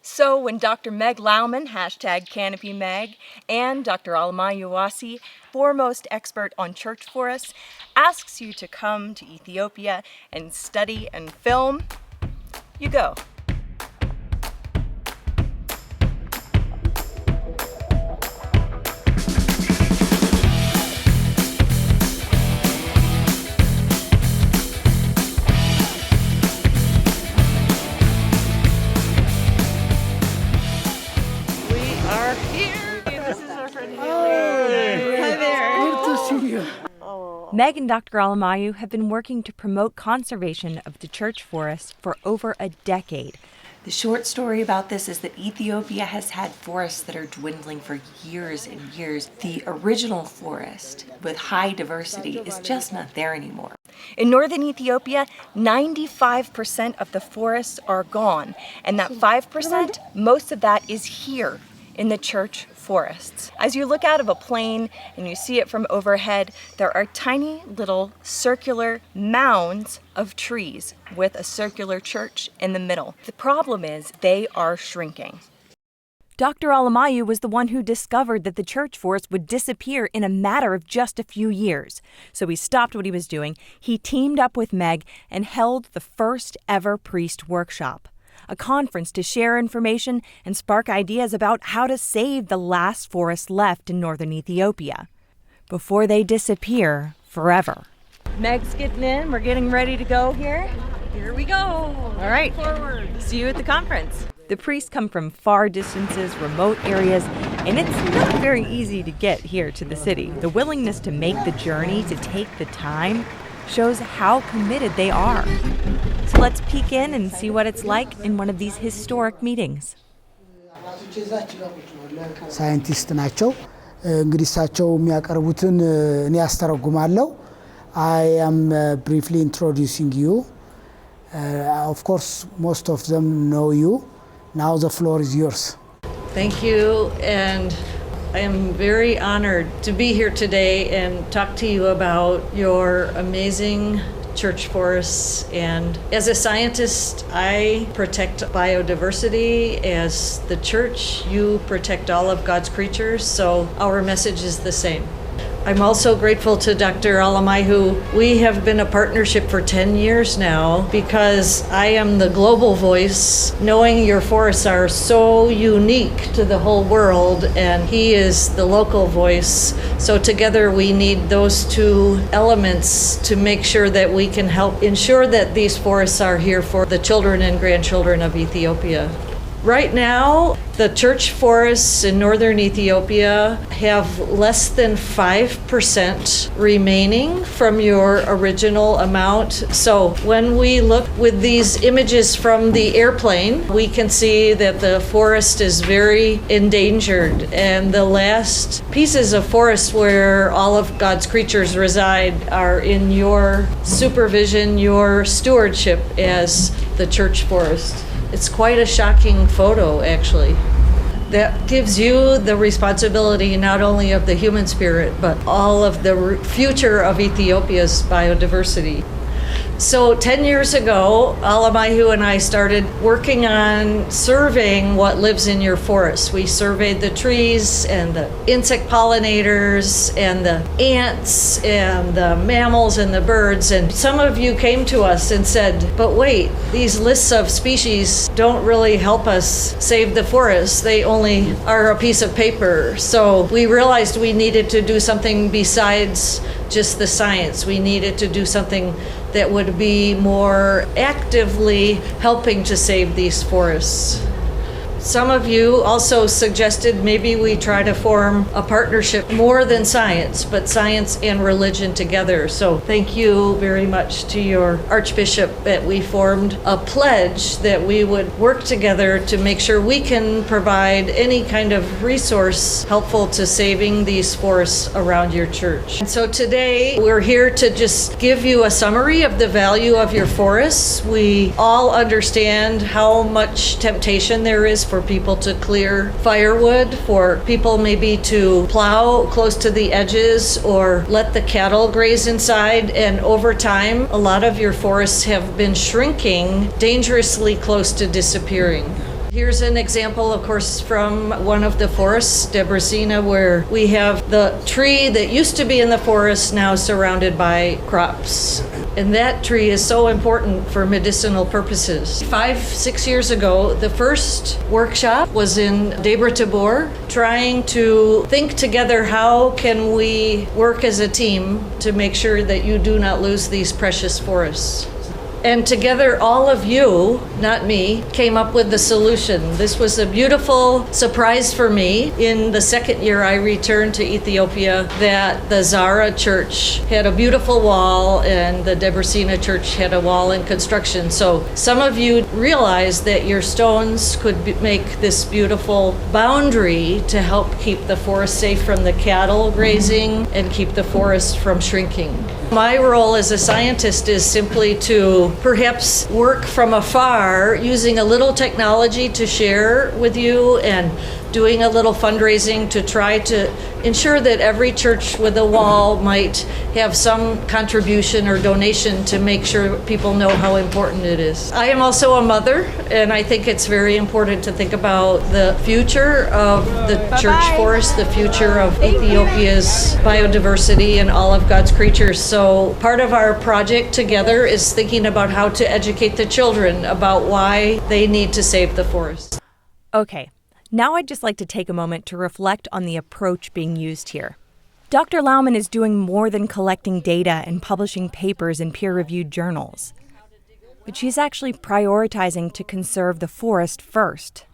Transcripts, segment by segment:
So when Dr. Meg Lauman, hashtag CanopyMeg, and Dr. Alamayu Wasi, foremost expert on church forests, asks you to come to Ethiopia and study and film, you go. Meg and Dr. Alamayu have been working to promote conservation of the church forest for over a decade. The short story about this is that Ethiopia has had forests that are dwindling for years and years. The original forest with high diversity is just not there anymore. In northern Ethiopia, 95% of the forests are gone, and that 5%, most of that is here in the church forests. As you look out of a plane and you see it from overhead, there are tiny little circular mounds of trees with a circular church in the middle. The problem is they are shrinking. Dr. Alamayu was the one who discovered that the church forest would disappear in a matter of just a few years. So he stopped what he was doing, he teamed up with Meg and held the first ever priest workshop, a conference to share information and spark ideas about how to save the last forest left in northern Ethiopia before they disappear forever. Meg's getting in. We're getting ready to go here. Here we go. All right. Forward. See you at the conference. The priests come from far distances, remote areas, and it's not very easy to get here to the city. The willingness to make the journey, to take the time, shows how committed they are. So let's peek in and see what it's like in one of these historic meetings. ሳይንቲስት ናቸው እንግዲህ እሳቸው የሚያቀርቡትን እኔ አስተረጉማለሁ. I am briefly introducing you. Of course most of them know you. Now the floor is yours. Thank you, and I am very honored to be here today and talk to you about your amazing church forests. And as a scientist, I protect biodiversity. As the church, you protect all of God's creatures, so our message is the same. I'm also grateful to Dr. Alamayu. We have been a partnership for 10 years now because I am the global voice, knowing your forests are so unique to the whole world, and he is the local voice. So together we need those two elements to make sure that we can help ensure that these forests are here for the children and grandchildren of Ethiopia. Right now, the church forests in northern Ethiopia have less than 5% remaining from your original amount. So when we look with these images from the airplane, we can see that the forest is very endangered. And the last pieces of forest where all of God's creatures reside are in your supervision, your stewardship as the church forest. It's quite a shocking photo, actually. That gives you the responsibility not only of the human spirit, but all of the future of Ethiopia's biodiversity. So 10 years ago, Alamayu and I started working on surveying what lives in your forest. We surveyed the trees and the insect pollinators and the ants and the mammals and the birds. And some of you came to us and said, but wait, these lists of species don't really help us save the forest. They only are a piece of paper. So we realized we needed to do something besides just the science. We needed to do something that would be more actively helping to save these forests. Some of you also suggested maybe we try to form a partnership more than science, but science and religion together. So thank you very much to your Archbishop that we formed a pledge that we would work together to make sure we can provide any kind of resource helpful to saving these forests around your church. And so today we're here to just give you a summary of the value of your forests. We all understand how much temptation there is for people to clear firewood, for people maybe to plow close to the edges or let the cattle graze inside. And over time, a lot of your forests have been shrinking, dangerously close to disappearing. Here's an example, of course, from one of the forests, Debrecina, where we have the tree that used to be in the forest now surrounded by crops. And that tree is so important for medicinal purposes. 5-6 years ago, the first workshop was in Debre trying to think together how can we work as a team to make sure that you do not lose these precious forests. And together, all of you, not me, came up with the solution. This was a beautiful surprise for me. In the second year I returned to Ethiopia, that the Zara church had a beautiful wall and the Debrecina church had a wall in construction. So some of you realized that your stones could make this beautiful boundary to help keep the forest safe from the cattle grazing and keep the forest from shrinking. My role as a scientist is simply to perhaps work from afar using a little technology to share with you and doing a little fundraising to try to ensure that every church with a wall might have some contribution or donation to make sure people know how important it is. I am also a mother, and I think it's very important to think about the future of the church forest, the future of Ethiopia's biodiversity and all of God's creatures. So part of our project together is thinking about how to educate the children about why they need to save the forest. Okay. Now I'd just like to take a moment to reflect on the approach being used here. Dr. Laumann is doing more than collecting data and publishing papers in peer-reviewed journals. But she's actually prioritizing to conserve the forest first.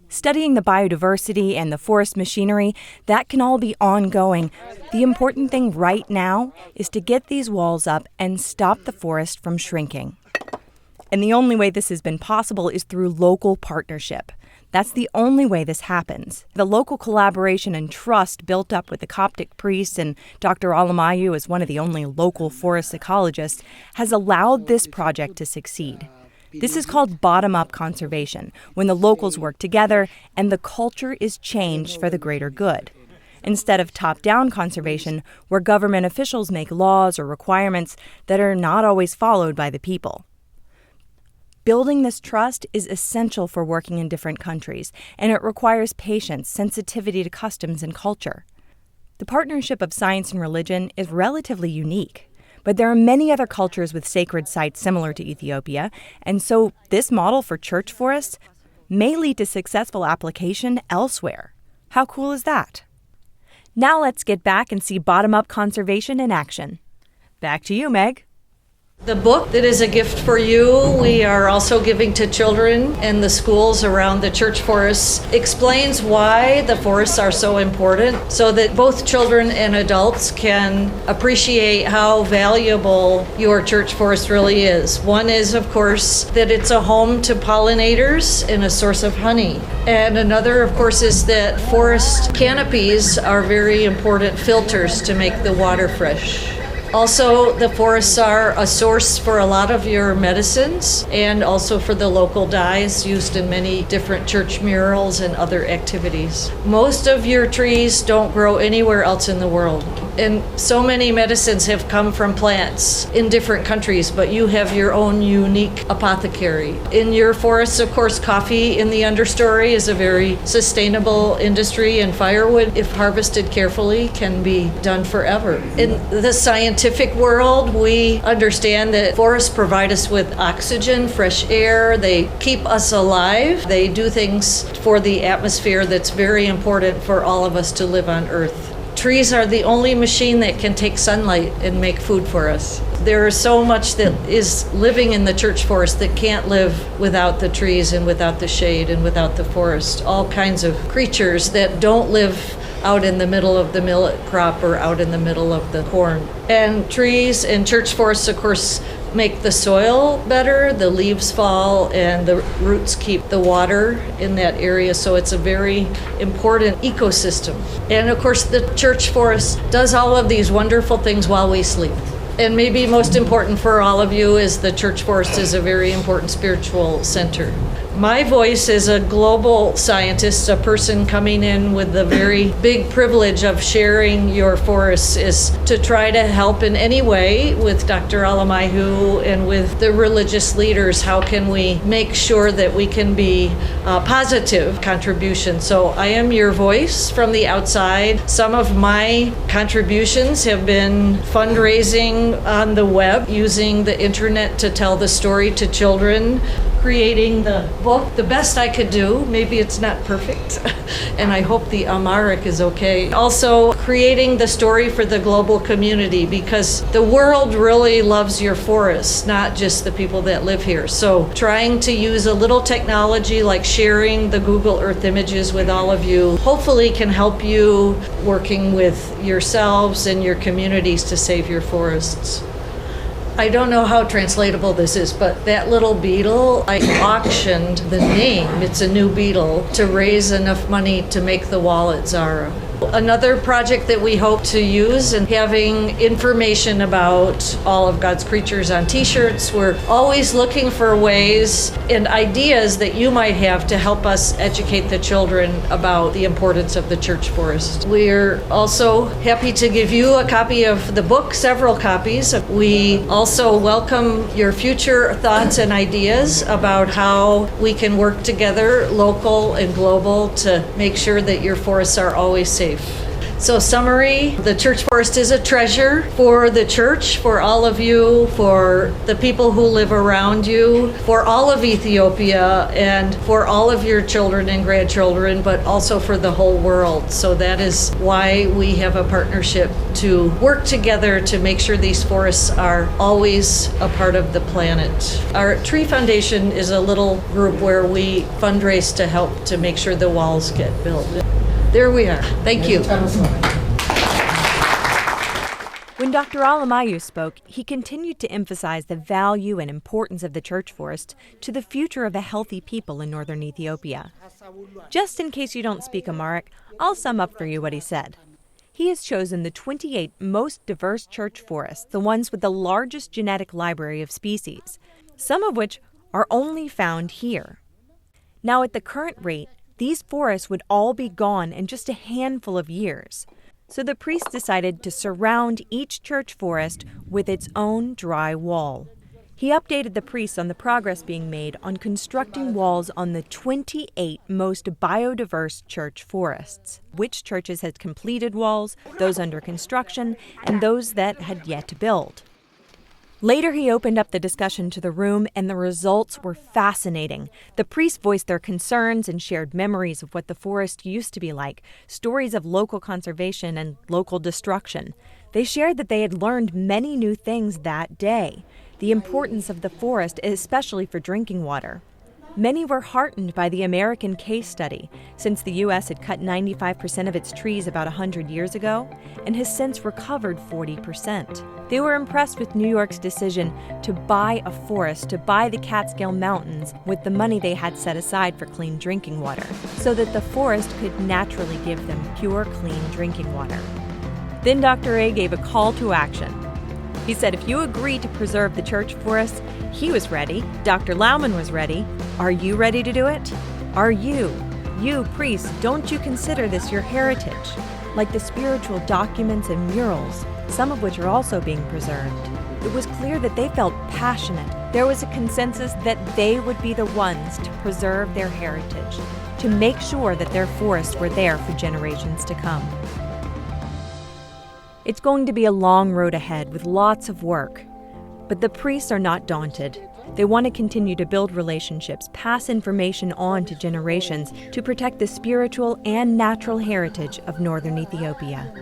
Studying the biodiversity and the forest machinery, that can all be ongoing. The important thing right now is to get these walls up and stop the forest from shrinking. And the only way this has been possible is through local partnership. That's the only way this happens. The local collaboration and trust built up with the Coptic priests and Dr. Alamayu as one of the only local forest ecologists has allowed this project to succeed. This is called bottom-up conservation, when the locals work together and the culture is changed for the greater good. Instead of top-down conservation, where government officials make laws or requirements that are not always followed by the people. Building this trust is essential for working in different countries, and it requires patience, sensitivity to customs and culture. The partnership of science and religion is relatively unique, but there are many other cultures with sacred sites similar to Ethiopia, and so this model for church forests may lead to successful application elsewhere. How cool is that? Now let's get back and see bottom-up conservation in action. Back to you, Meg. The book that is a gift for you, we are also giving to children and the schools around the church forests, explains why the forests are so important so that both children and adults can appreciate how valuable your church forest really is. One is, of course, that it's a home to pollinators and a source of honey. And another, of course, is that forest canopies are very important filters to make the water fresh. Also, the forests are a source for a lot of your medicines and also for the local dyes used in many different church murals and other activities. Most of your trees don't grow anywhere else in the world. And so many medicines have come from plants in different countries, but you have your own unique apothecary. In your forests, of course, coffee in the understory is a very sustainable industry, and firewood, if harvested carefully, can be done forever. In the scientific world, we understand that forests provide us with oxygen, fresh air. They keep us alive. They do things for the atmosphere that's very important for all of us to live on Earth. Trees are the only machine that can take sunlight and make food for us. There is so much that is living in the church forest that can't live without the trees and without the shade and without the forest. All kinds of creatures that don't live out in the middle of the millet crop or out in the middle of the corn. And trees and church forests, of course, make the soil better, the leaves fall, and the roots keep the water in that area, so it's a very important ecosystem. And of course, the church forest does all of these wonderful things while we sleep. And maybe most important for all of you is the church forest is a very important spiritual center. My voice as a global scientist, a person coming in with the very big privilege of sharing your forests, is to try to help in any way with Dr. Alamayu and with the religious leaders. How can we make sure that we can be a positive contribution? So I am your voice from the outside. Some of my contributions have been fundraising on the web, using the internet to tell the story to children, creating the book the best I could do. Maybe it's not perfect, and I hope the Amharic is okay. Also, creating the story for the global community, because the world really loves your forests, not just the people that live here. So trying to use a little technology like sharing the Google Earth images with all of you hopefully can help you working with yourselves and your communities to save your forests. I don't know how translatable this is, but that little beetle, I auctioned the name, it's a new beetle, to raise enough money to make the wall at Zara. Another project that we hope to use and having information about all of God's creatures on t-shirts. We're always looking for ways and ideas that you might have to help us educate the children about the importance of the church forest. We're also happy to give you a copy of the book, several copies. We also welcome your future thoughts and ideas about how we can work together, local and global, to make sure that your forests are always safe. So summary, the church forest is a treasure for the church, for all of you, for the people who live around you, for all of Ethiopia, and for all of your children and grandchildren, but also for the whole world. So that is why we have a partnership to work together to make sure these forests are always a part of the planet. Our Tree Foundation is a little group where we fundraise to help to make sure the walls get built. There we are. Thank you. When Dr. Alamayu spoke, he continued to emphasize the value and importance of the church forest to the future of a healthy people in northern Ethiopia. Just in case you don't speak Amharic, I'll sum up for you what he said. He has chosen the 28 most diverse church forests, the ones with the largest genetic library of species, some of which are only found here. Now, at the current rate, these forests would all be gone in just a handful of years. So the priest decided to surround each church forest with its own dry wall. He updated the priests on the progress being made on constructing walls on the 28 most biodiverse church forests, which churches had completed walls, those under construction, and those that had yet to build. Later, he opened up the discussion to the room, and the results were fascinating. The priests voiced their concerns and shared memories of what the forest used to be like, stories of local conservation and local destruction. They shared that they had learned many new things that day, the importance of the forest, especially for drinking water. Many were heartened by the American case study, since the U.S. had cut 95% of its trees about 100 years ago and has since recovered 40%. They were impressed with New York's decision to buy a forest, to buy the Catskill Mountains with the money they had set aside for clean drinking water, so that the forest could naturally give them pure, clean drinking water. Then Dr. A gave a call to action. He said if you agree to preserve the church forests, he was ready, Dr. Lauman was ready. Are you ready to do it? Are you priests, don't you consider this your heritage? Like the spiritual documents and murals, some of which are also being preserved. It was clear that they felt passionate. There was a consensus that they would be the ones to preserve their heritage, to make sure that their forests were there for generations to come. It's going to be a long road ahead with lots of work. But the priests are not daunted. They want to continue to build relationships, pass information on to generations to protect the spiritual and natural heritage of northern Ethiopia.